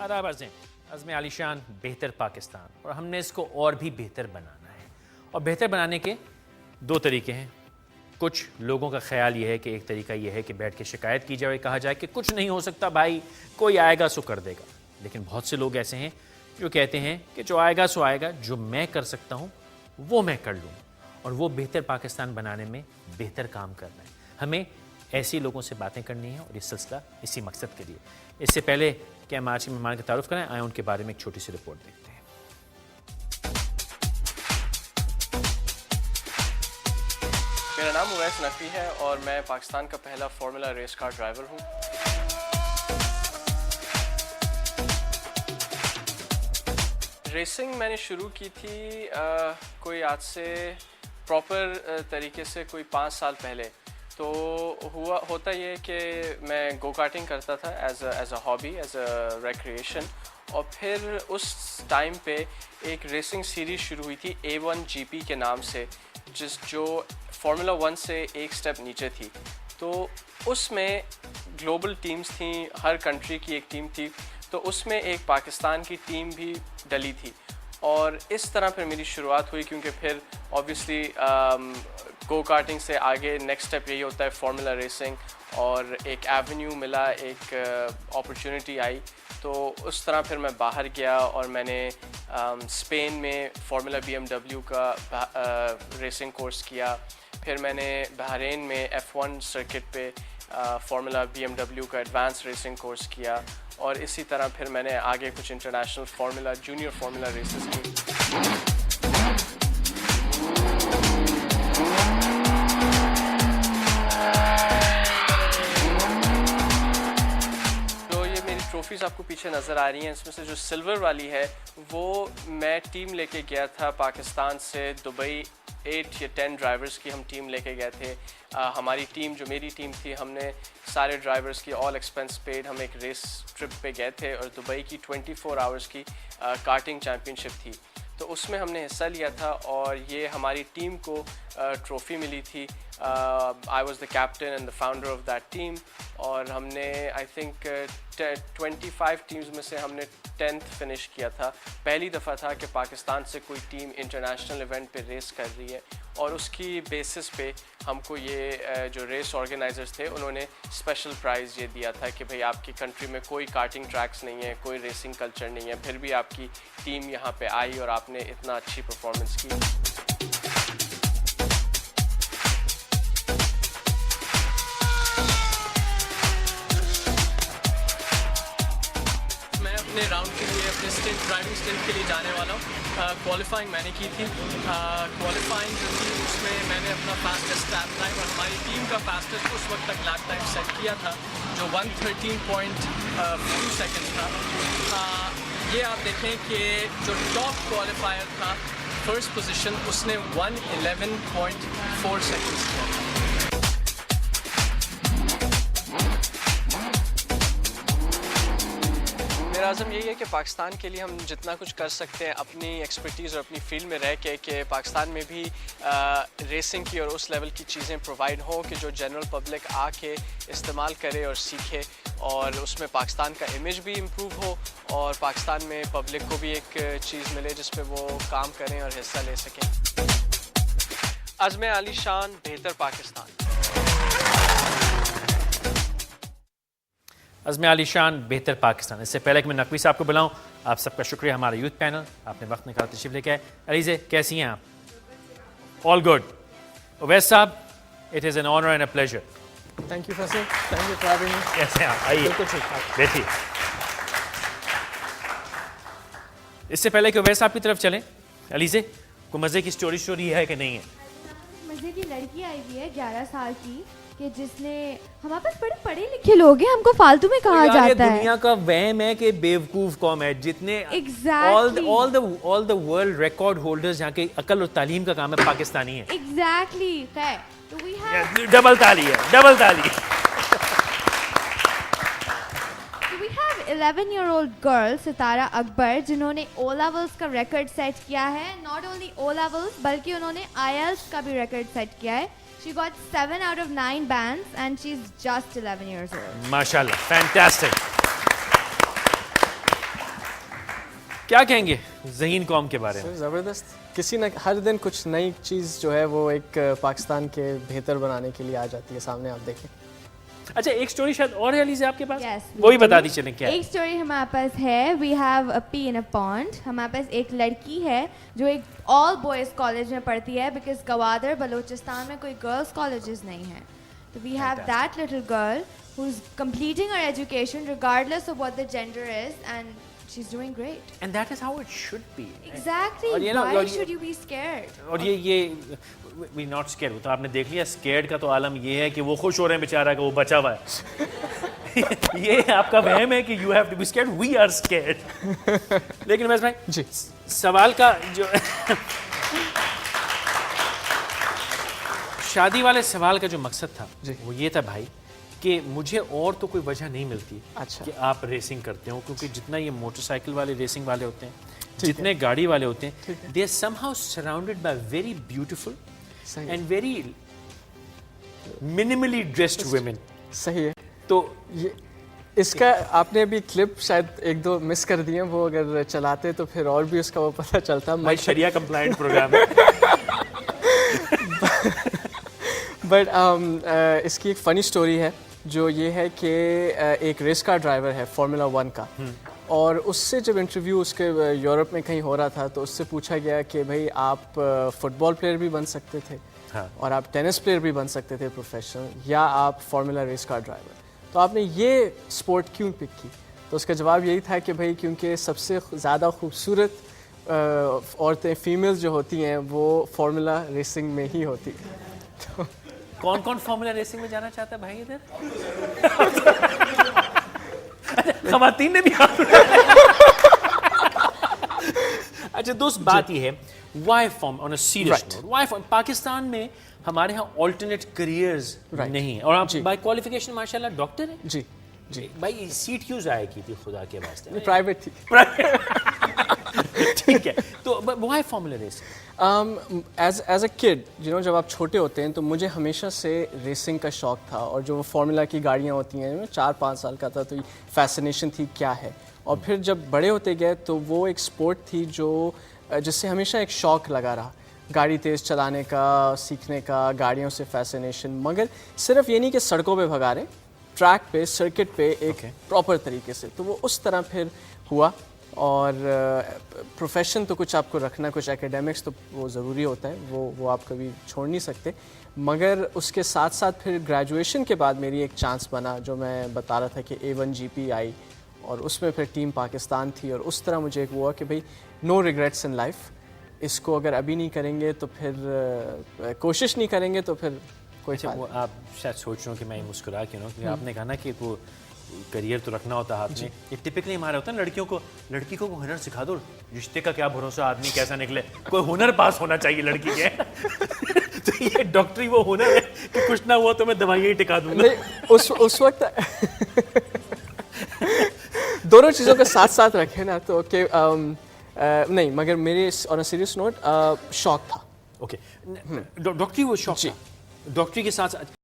آداب عرض ہیں عزم عالی شان بہتر پاکستان، اور ہم نے اس کو اور بھی بہتر بنانا ہے، اور بہتر بنانے کے دو طریقے ہیں۔ کچھ لوگوں کا خیال یہ ہے کہ ایک طریقہ یہ ہے کہ بیٹھ کے شکایت کی جائے اور کہا جائے کہ کچھ نہیں ہو سکتا بھائی، کوئی آئے گا سو کر دے گا، لیکن بہت سے لوگ ایسے ہیں جو کہتے ہیں کہ جو آئے گا سو آئے گا، جو میں کر سکتا ہوں وہ میں کر لوں، اور وہ بہتر پاکستان بنانے میں بہتر کام کرنا ہے۔ ہمیں ایسی لوگوں سے باتیں کرنی ہیں، اور یہ سلسلہ اسی مقصد کے لیے۔ اس سے پہلے کہ ہم آج کے مہمان کا تعارف کریں، آئیں ان کے بارے میں ایک چھوٹی سی رپورٹ دیکھتے ہیں۔ میرا نام اویس نقوی ہے اور میں پاکستان کا پہلا فارمولا ریس کار ڈرائیور ہوں۔ ریسنگ میں نے شروع کی تھی کوئی آج سے پراپر طریقے سے کوئی 5 سال پہلے۔ تو ہوتا یہ کہ میں گو کارٹنگ کرتا تھا as a hobby, as a recreation, اور پھر اس ٹائم پہ ایک ریسنگ سیریز شروع ہوئی تھی A1GP کے نام سے، جو فارمولا 1 سے ایک سٹیپ نیچے تھی۔ تو اس میں گلوبل ٹیمز تھیں، ہر کنٹری کی ایک ٹیم تھی، تو اس میں ایک پاکستان کی ٹیم بھی ڈلی تھی، اور اس طرح پھر میری شروعات ہوئی، کیونکہ پھر اوبیسلی گو کارٹنگ سے آگے نیکسٹ سٹیپ یہی ہوتا ہے فارمولا ریسنگ، اور ایک ایونیو ملا، ایک اپرچونٹی آئی، تو اس طرح پھر میں باہر گیا اور میں نے اسپین میں فارمولا BMW کا ریسنگ کورس کیا، پھر میں نے بحرین میں F1 سرکٹ پہ فارمولا BMW کا ایڈوانس ریسنگ کورس کیا، اور اسی طرح پھر میں نے آگے کچھ international formula, junior formula races کی۔ ٹرافیز آپ کو پیچھے نظر آ رہی ہیں، اس میں سے جو سلور والی ہے وہ میں ٹیم لے کے گیا تھا پاکستان سے دبئی، 8 یا 10 ڈرائیورز کی ہم ٹیم لے کے گئے تھے۔ ہماری ٹیم، جو میری ٹیم تھی، ہم نے سارے ڈرائیورز کی آل ایکسپینس پیڈ، ہم ایک ریس ٹرپ پہ گئے تھے، اور دبئی کی 24 آورز کی کارٹنگ چیمپئن شپ تھی، تو اس میں ہم نے حصہ لیا تھا، اور یہ ہماری ٹیم کو ٹرافی ملی تھی۔ I was the captain and the founder of that team, اور ہم نے آئی تھنک 25 ٹیمز میں سے ہم نے 10th فنش کیا تھا۔ پہلی دفعہ تھا کہ پاکستان سے کوئی ٹیم انٹرنیشنل ایونٹ پہ ریس کر رہی ہے، اور اس کی بیسس پہ ہم کو یہ جو ریس آرگنائزرز تھے انہوں نے اسپیشل پرائز یہ دیا تھا کہ بھئی آپ کی کنٹری میں کوئی کارٹنگ ٹریکس نہیں ہے، کوئی ریسنگ کلچر نہیں ہے، پھر بھی آپ کی ٹیم یہاں پہ آئی اور آپ نے اتنا اچھی پرفارمنس کی۔ اپنے راؤنڈ کے لیے، اپنے ڈرائیونگ اسٹنٹ کے لیے جانے والا ہوں۔ کوالیفائنگ میں نے کی تھی، کوالیفائنگ جو تھی اس میں میں نے اپنا فاسٹسٹ لیپ ٹائم اور ہماری ٹیم کا فاسٹسٹ اس وقت تک لیپ ٹائم سیٹ کیا تھا، جو 113.2 سیکنڈ تھا۔ یہ آپ دیکھیں کہ جو ٹاپ کوالیفائر تھا فرسٹ پوزیشن، اس نے 111.4 سیکنڈس کیا تھا۔ میرا عزم یہی ہے کہ پاکستان کے لیے ہم جتنا کچھ کر سکتے ہیں اپنی ایکسپرٹیز اور اپنی فیلڈ میں رہ کے، کہ پاکستان میں بھی ریسنگ کی اور اس لیول کی چیزیں پرووائڈ ہوں کہ جو جنرل پبلک آ کے استعمال کرے اور سیکھے، اور اس میں پاکستان کا امیج بھی امپروو ہو، اور پاکستان میں پبلک کو بھی ایک چیز ملے جس پہ وہ کام کریں اور حصہ لے سکیں۔ عزم عالی شان بہتر پاکستان۔ عزم عالی شان بہتر پاکستان۔ اس سے پہلے کہ میں نقوی صاحب کو بلاؤں، آپ سب کا شکریہ، ہمارا یوتھ پینل، آپ نے وقت نکال تشریف لے کے آئے۔ علیزے کیسی ہیں آپ؟ آل گڈ۔ اویس صاحب، it is an honour and a pleasure. Thank you Faisal, thank you for having me. کیسے ہیں آپ؟ آئیے، بالکل ٹھیک ٹھاک، بیٹھیے۔ اس سے پہلے کہ اویس صاحب کی طرف چلیں، علیزے کوئی مزے کی اسٹوری ہے کہ نہیں ہے؟ مزے کی لڑکی آئی ہوئی ہے 11 سال کی، کہ جس نے، ہمارے پاس بڑے پڑھے لکھے لوگ ہیں، ہم کو فالتو میں کہا جاتا ہے، دنیا کا وہم ہے کہ بیوقوف قوم ہے، جتنے all the world record holders جہاں کی عقل اور تعلیم کا کام ہے پاکستانی ہے۔ ایگزیکٹلی، تو وی ہیو ڈبل تالی ہے، ڈبل تالی۔ 11-year-old girl ستارہ اکبر، جنہوں نے او لیولس کا ریکارڈ سیٹ کیا ہے، ناٹ اونلی او لیولس بلکہ انہوں نے IELTS کا بھی ریکارڈ سیٹ کیا ہے۔ She got 7 out of 9 bands and she's just 11 years old. MashaAllah, fantastic. کیا کہیں گے ذہین قوم کے بارے میں؟ زبردست. کسی نہ ہر دن کچھ نئی چیز جو ہے وہ ایک پاکستان کے بہتر بنانے کے لیے آ جاتی ہے سامنے, آپ دیکھیں. اچھا ایک سٹوری شاید اور ہے علیزہ آپ کے پاس, Yes, وہی بتا دی چلیں کیا ہے. ایک اسٹوری ہمارے پاس ہے. We have a pea in a pond. ہمارے پاس ایک لڑکی ہے جو ایک آل بوائز کالج میں پڑھتی ہے, بیکاز گوادر بلوچستان میں کوئی گرلس کالجز نہیں ہیں. تو we have that little girl who is completing her education regardless of what the gender is, and she's doing great. And that is how it should be. Exactly. اور یہ نا, Why should you be scared? اور یہ we not scared, تو آپ نے دیکھ لیا scared کا تو عالم یہ ہے کہ وہ خوش ہو رہے ہیں بیچارہ کہ وہ بچا ہوا ہے. یہ آپ کا وہم ہے کہ you have to be scared, we are scared. لیکن ویس بھائی جی سوال کا جو شادی والے سوال کا جو مقصد تھا وہ یہ تھا بھائی کہ مجھے اور تو کوئی وجہ نہیں ملتی کہ آپ ریسنگ کرتے ہو, کیونکہ جتنا یہ موٹر سائیکل والے ریسنگ والے ہوتے ہیں, جتنے گاڑی والے ہوتے ہیں, they are somehow surrounded by very beautiful and very minimally dressed women. صحیح ہے. تو اس کا آپ نے ابھی کلپ شاید ایک دو مس کر دیے, وہ اگر چلاتے تو پھر اور بھی اس کا وہ پتہ چلتا. ہماری شریعہ کمپلائنٹ پروگرام ہے. بٹ اس کی ایک فنی سٹوری ہے جو یہ ہے کہ ایک ریس کار ڈرائیور ہے فارمولا 1 کا, اور اس سے جب انٹرویو اس کے یورپ میں کہیں ہو رہا تھا تو اس سے پوچھا گیا کہ بھائی آپ فٹ بال پلیئر بھی بن سکتے تھے اور آپ ٹینس پلیئر بھی بن سکتے تھے پروفیشنل, یا آپ فارمولا ریس کار ڈرائیور, تو آپ نے یہ اسپورٹ کیوں پک کی؟ تو اس کا جواب یہی تھا کہ بھائی کیونکہ سب سے زیادہ خوبصورت عورتیں فیمیلز جو ہوتی ہیں وہ فارمولا ریسنگ میں ہی ہوتی ہیں. کون کون فارمولا ریسنگ میں جانا چاہتا ہے بھائی ادھر؟ خواتین نے بھی. اچھا دوست بات یہ ہے why farm on a serious note, why farm Pakistan میں ہمارے ہاں آلٹرنیٹ کریئرز نہیں ہیں, اور آپ بائی کوالیفیکیشن ماشاء اللہ ڈاکٹر ہیں. جی جی بھائی سیٹ کیوں ضائع کی تھی خدا کے واسطے؟ پرائیویٹ تھی. ٹھیک ہے, تو why formula racing? As a kid جب آپ چھوٹے ہوتے ہیں تو مجھے ہمیشہ سے ریسنگ کا شوق تھا, اور جو وہ فارمولا کی گاڑیاں ہوتی ہیں, 4-5 سال کا تھا تو فیسنیشن تھی کیا ہے. اور پھر جب بڑے ہوتے گئے تو وہ ایک سپورٹ تھی جو جس سے ہمیشہ ایک شوق لگا رہا, گاڑی تیز چلانے کا, سیکھنے کا, گاڑیوں سے فیسنیشن. مگر صرف یہ نہیں کہ سڑکوں پہ بھگا رہے, ٹریک پہ, سرکٹ پہ ایک پراپر طریقے سے. تو وہ اس طرح پھر ہوا. اور پروفیشن تو کچھ آپ کو رکھنا, کچھ ایکیڈیمکس تو وہ ضروری ہوتا ہے, وہ آپ کبھی چھوڑ نہیں سکتے. مگر اس کے ساتھ ساتھ پھر گریجویشن کے بعد میری ایک چانس بنا, جو میں بتا رہا تھا کہ A1 GP آئی, اور اس میں پھر ٹیم پاکستان تھی, اور اس طرح مجھے ایک ہوا کہ بھائی نو ریگریٹس ان لائف, اس کو اگر ابھی نہیں کریں گے تو پھر کوشش نہیں کریں گے تو پھر کوئی. آپ شاید سوچ رہے ہو کہ میں یہ مسکرا کیوں, کیونکہ آپ نے کہا نا کہ وہ کریئر تو رکھنا ہوتا ہے ہاتھ میں. یہ ٹپکلی ہمارا ہوتا ہے لڑکی کو ہنر سکھا دو, رشتے کا کیا بھروسہ آدمی کیسا نکلے, کوئی ہنر پاس ہونا چاہیے لڑکی کے. تو یہ ڈاکٹری وہ ہنر ہے کہ کچھ نہ ہوا تو میں دوائیاں ہی ٹکا دوں گا. اس وقت دونوں چیزوں کے ساتھ ساتھ رکھے نا تو کہ نہیں, مگر میرے آن اے سیریس نوٹ شوق تھا. اوکے, ڈاکٹری وہ شوق, ڈاکٹری کے ساتھ